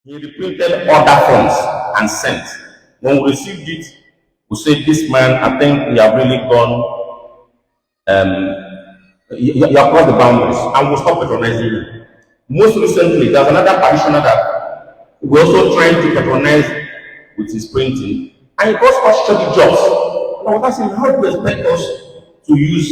He reprinted other forms and sent. When we received it, we said, this man, I think he have really gone, he have crossed the boundaries, and we'll stop patronizing him. Most recently, there's another practitioner that we're also trying to patronize with his printing, and he got such shoddy jobs. And I was asking, how do you expect us to use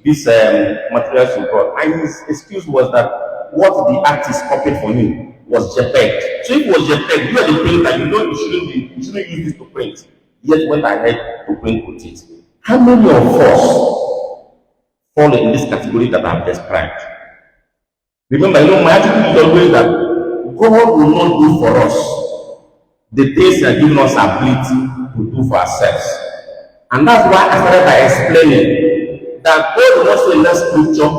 these materials you brought? And his excuse was that what the artist copied for him was JPEG. So if it was JPEG, you are the printer, you know you shouldn't use this to print. Yet went ahead to print with it. How many of us fall in this category that I have described? Remember, my attitude is always that God will not do for us the things He has given us ability to do for ourselves. And that's why I started by explaining that God will not say in that scripture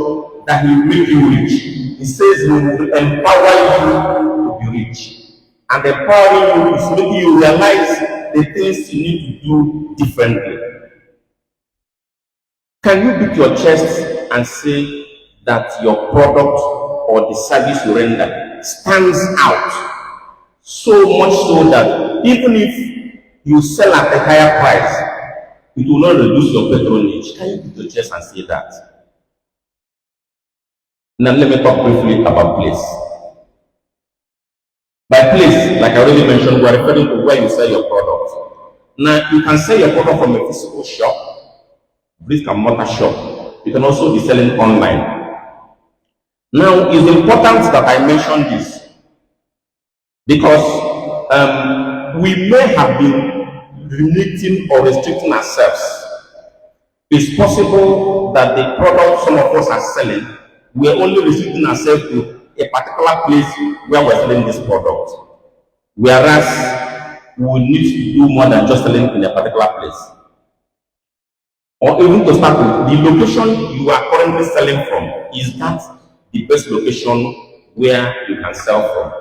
that He will make you rich. He says He will empower you to be rich. And empowering you is making you realize the things you need to do differently. Can you beat your chest and say that your product or the service you render stands out so much so that even if you sell at a higher price, it will not reduce your patronage? Can you beat your chest and say that? Now let me talk briefly about place. By place, like I already mentioned, we are referring to where you sell your product. Now you can sell your product from a physical shop, brick and mortar shop. You can also be selling online. Now, it's important that I mention this because we may have been limiting or restricting ourselves. It's possible that the product some of us are selling, we're only restricting ourselves to a particular place where we're selling this product, whereas we need to do more than just selling in a particular place. Or even to start with, the location you are currently selling from, is that the best location where you can sell from?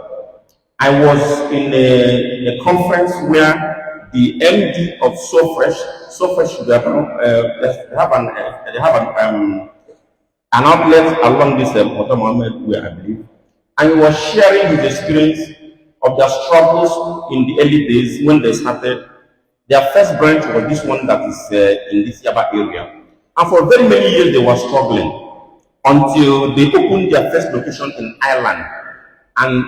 I was in a conference where the MD of SoFresh, they have an outlet along this Mohammed way, I believe, and he was sharing his experience of their struggles in the early days when they started. Their first branch was this one that is in this Yaba area, and for very many years they were struggling until they opened their first location in Ireland, and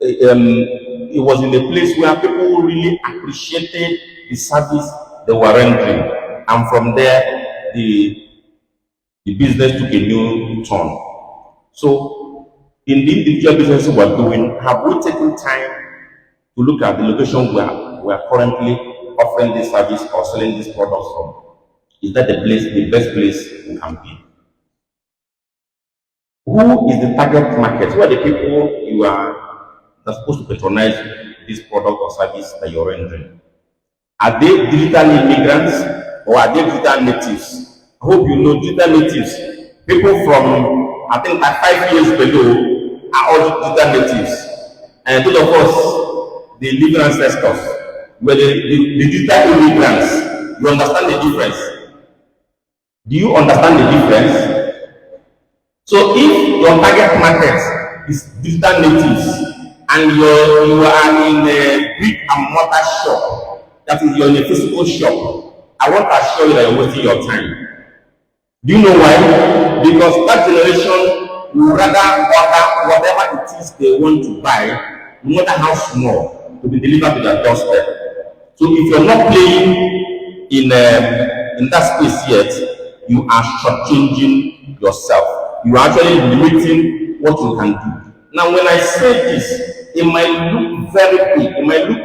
it was in a place where people really appreciated the service they were rendering, and from there the business took a new turn. So in the individual business we're doing, have we taken time to look at the location where we are currently offering this service or selling these products from? Is that the best place we can be? Who is the target market? Who are the people you are supposed to patronize this product or service that you're rendering? Are they digital immigrants or are they digital natives? I hope you know digital natives. People from, I think, like 5 years below are all digital natives. And those of us, the living ancestors, were the digital immigrants. You understand the difference? Do you understand the difference? So if your target market is digital natives and you are in a brick and mortar shop, that is, you're in a physical shop, I want to assure you that you're wasting your time. Do you know why? Because that generation would rather order whatever it is they want to buy, no matter how small, to be delivered to their doorstep. So if you're not playing in that space yet, you are shortchanging yourself. You are actually limiting what you can do. Now, when I say this, it might look very big, it might look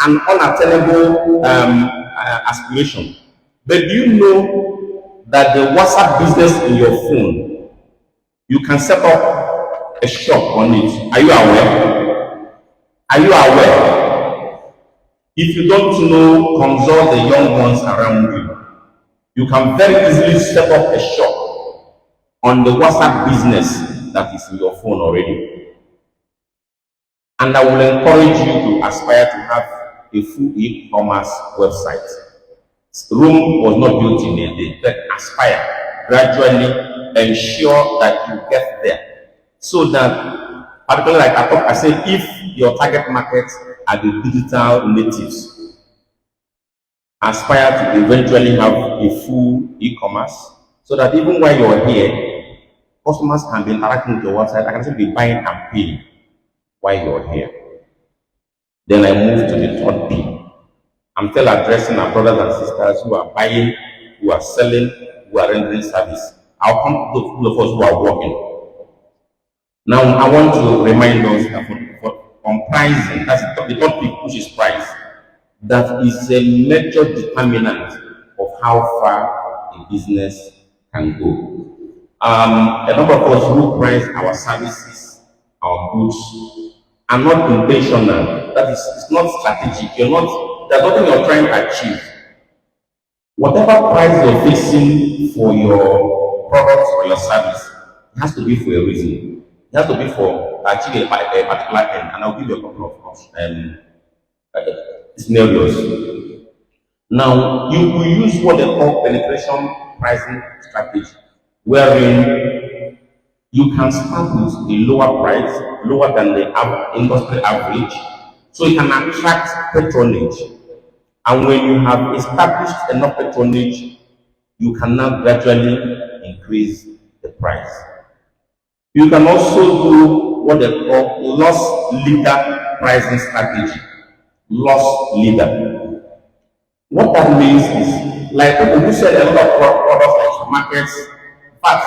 an unattainable aspiration. But do you know that the WhatsApp business in your phone, you can set up a shop on it? Are you aware? Are you aware? If you don't know, consult the young ones around you. You can very easily set up a shop on the WhatsApp business that is in your phone already. And I will encourage you to aspire to have a full e-commerce website. Rome was not built in a day, but aspire, gradually ensure that you get there, so that Particularly, like I say, if your target market are the digital natives, aspire to eventually have a full e-commerce, so that even while you're here, customers can be interacting with your website. I can still be buying and paying while you're here. Then I move to the third P. I'm still addressing our brothers and sisters who are buying, who are selling, who are rendering service. I'll come to those of us who are working. Now, I want to remind us that on pricing, that's the third P, which is price. That is a major determinant of how far a business can go. A number of us who price our services, our goods, are not intentional. That is, it's not strategic. There's nothing you're trying to achieve. Whatever price you're fixing for your product or your service, it has to be for a reason. It has to be for achieving a particular end. And I'll give you a couple of scenarios. Now, you will use what they call penetration pricing strategy, wherein you can start with a lower price, lower than the industry average, so you can attract patronage. And when you have established enough patronage, you can now gradually increase the price. You can also do what they call loss leader pricing strategy. Loss leader. What that means is, like people who sell a lot of products like supermarkets, but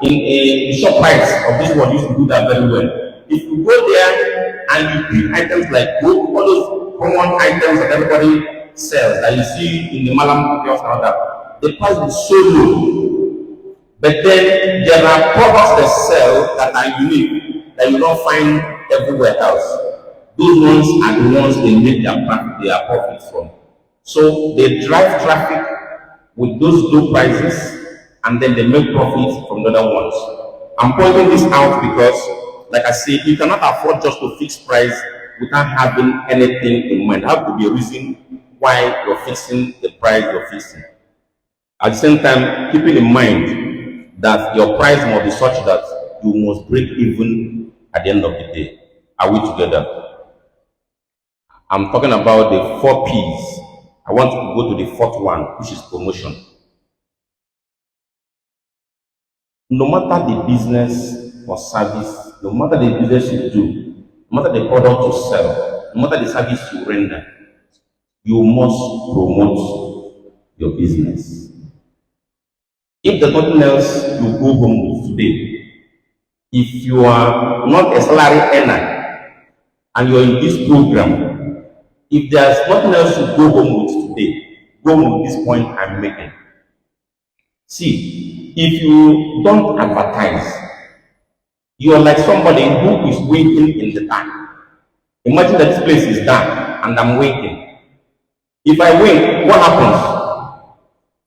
in the shop price of this one used to do that very well. If you go there and you pick items like all those common items that everybody sells that you see in the Malam kiosk and all that, the price is so low. But then there are products they sell that are unique that you don't find everywhere else. Those ones are the ones they make their profit from. So they drive traffic with those low prices, and then they make profit from the other ones. I'm pointing this out because, like I said, you cannot afford just to fix price without having anything in mind. There has to be a reason why you're fixing the price you're fixing. At the same time, keeping in mind that your price must be such that you must break even at the end of the day. Are we together? I'm talking about the 4 P's. I want to go to the fourth one, which is promotion. No matter the business or service, no matter the business you do, no matter the product you sell, no matter the service you render, you must promote your business. If there's nothing else you go home with today, if you are not a salary earner and you're in this program, if there's nothing else to go home with today, go home with this point I'm making. See, if you don't advertise, you are like somebody who is waiting in the dark. Imagine that this place is dark and I'm waiting. If I wait, what happens?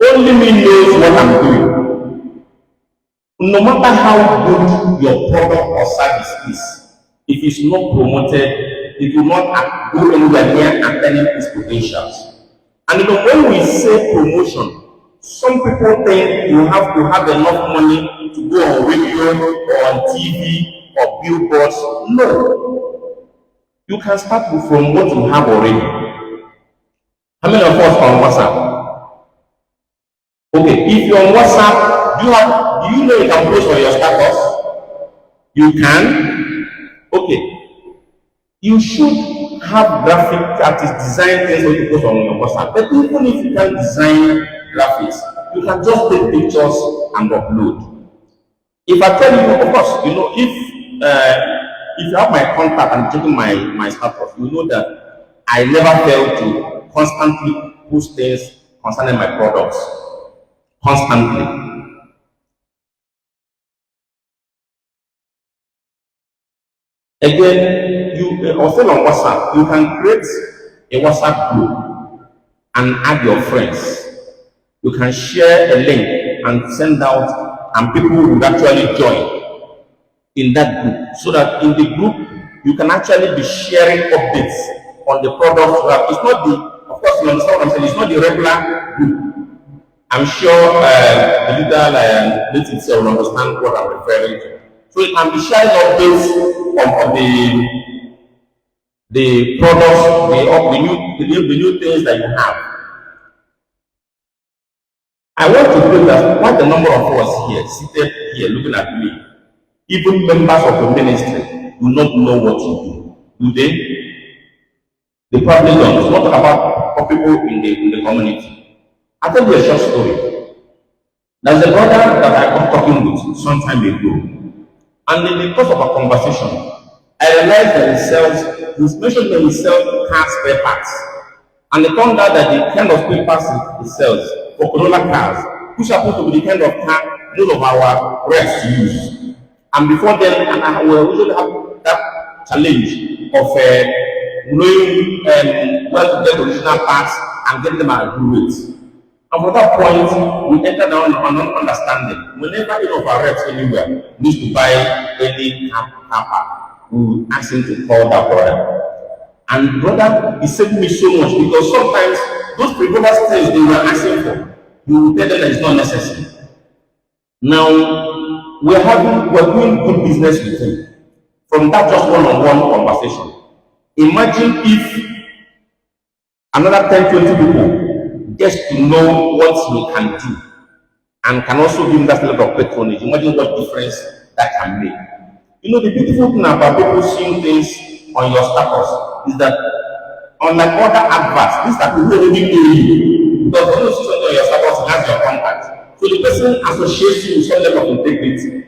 Only me knows what I'm doing. No matter how good your product or service is, if it's not promoted, it will not go anywhere near attaining its potentials. And even when we say promotion, some people think you have to have enough money to go on radio or on TV or billboards. No. You can start from what you have already. How many of us are on WhatsApp? Okay, if you're on WhatsApp, do you know you can post on your status? You can? Okay. You should have graphic artists design things when you post on your WhatsApp. But even if you can't design graphics, you can just take pictures and upload. If I tell you, of course, you know, if you have my contact and checking my status, you know that I never fail to constantly post things concerning my products. Constantly. Again, also on WhatsApp, you can create a WhatsApp group and add your friends. You can share a link and send out, and people will actually join in that group. So that in the group, you can actually be sharing updates on the products you have. It's not the, of course, you understand what I'm saying, it's not the regular group. I'm sure the leader will understand what I'm referring to. So it can be sharing updates of the products, the new things that you have. I want to put that quite a number of us here, seated here, looking at me, even members of the ministry, do not know what you do they? They probably don't. It's not about people in the community. I'll tell you a short story. There's a brother that I was talking with some time ago, and in the course of a conversation, I realized that he mentioned that he sells car spare parts. And it turned out that the kind of spare parts he sells for Corolla cars, which happen to be the kind of car most of our reps use. And before then, and we usually have that challenge of knowing where to get original parts and get them at good rates. And from that point, we enter down on an understanding. Whenever any of our reps anywhere needs to buy any car part, we will ask him to call that brother. And brother, he saved me so much because sometimes those previous things they were asking for, you will tell them that it's not necessary. Now, we're doing good business with him. From that just one-on-one conversation. Imagine if another 10, 20 people gets to know what we can do and can also give that level of patronage. Imagine what difference that can make. You know, the beautiful thing about people seeing things on your status is that, unlike other adverts, these are people who already know you. Because when you see something on your status, it has your contact. So the person associates you with some level of integrity.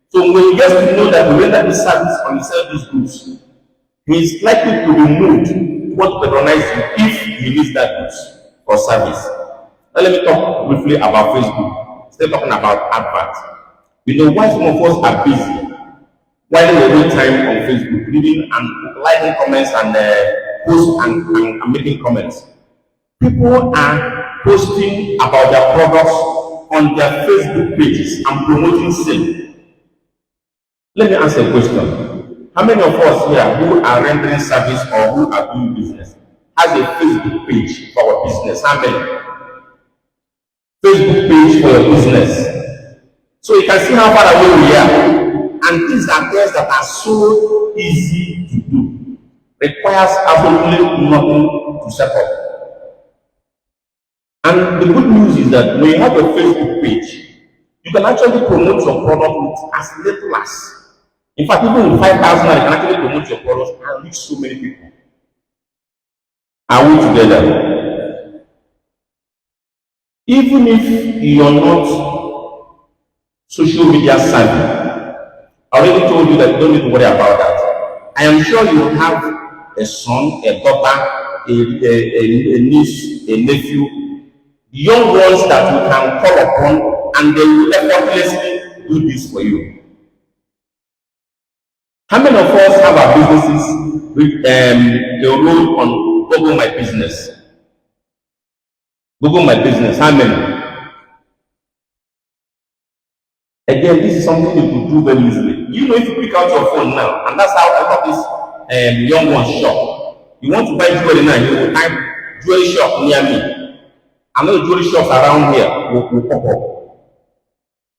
So when he gets to know that we render this service or we sell these goods, he is likely to be moved to want to patronize you if he needs that goods or service. Now let me talk briefly about Facebook. Still talking about adverts. You know why some of us are busy while we waste time on Facebook, reading and liking comments and posts and making comments. People are posting about their products on their Facebook pages and promoting sale. Let me ask a question. How many of us here who are rendering service or who are doing business has a Facebook page for our business? How many? Facebook page for your business. So you can see how far away we are. And these are things that are so easy to do. Requires absolutely nothing to set up. And the good news is that when you have a Facebook page, you can actually promote your product with as little as. In fact, even with 5,000, you can actually promote your products and reach so many people. Are we together? Even if you're not social media savvy, I already told you that you don't need to worry about that. I am sure you have a son, a daughter, a niece, a nephew, young ones that you can call upon and they will effortlessly do this for you. How many of us have our businesses with a role on Google My Business? Google My Business, how many? Again, this is something you could do very easily. You know, if you pick out your phone now, and that's how a lot of these young ones shop. You want to buy jewelry now, you will type jewelry shop near me. I know jewelry shops around here will pop up.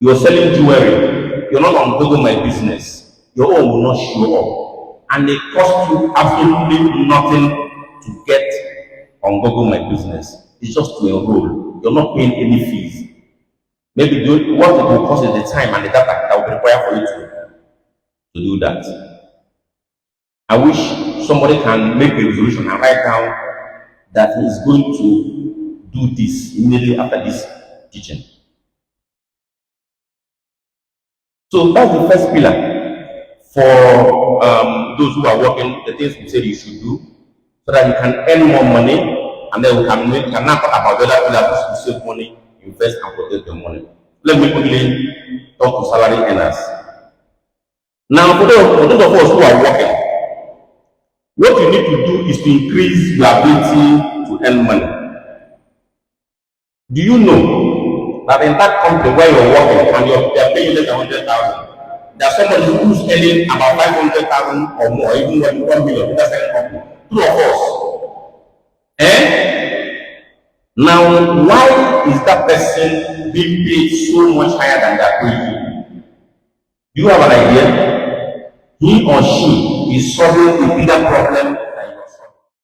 You're selling jewelry, you're not on Google My Business. Your own will not show up. And it costs you absolutely nothing to get on Google My Business. It's just to enroll. You're not paying any fees. Maybe what it will cost is the time and the data that will be required for you to do that. I wish somebody can make a resolution and write down that he is going to do this immediately after this teaching. So that's the first pillar for those who are working, the things we said you should do, so that you can earn more money, and then we can now talk about the other pillars to save money, invest and protect your money. Let me quickly talk to salary earners. Now, for those of us who are working, what you need to do is to increase your ability to earn money. Do you know that in that company where you're working and they're paying less than 100,000, there's somebody who's earning about 500,000 or more, even 1 million in that same company? Two of us. Now, why is that person being paid so much higher than that? Do Do you have an idea? He or she is solving a bigger problem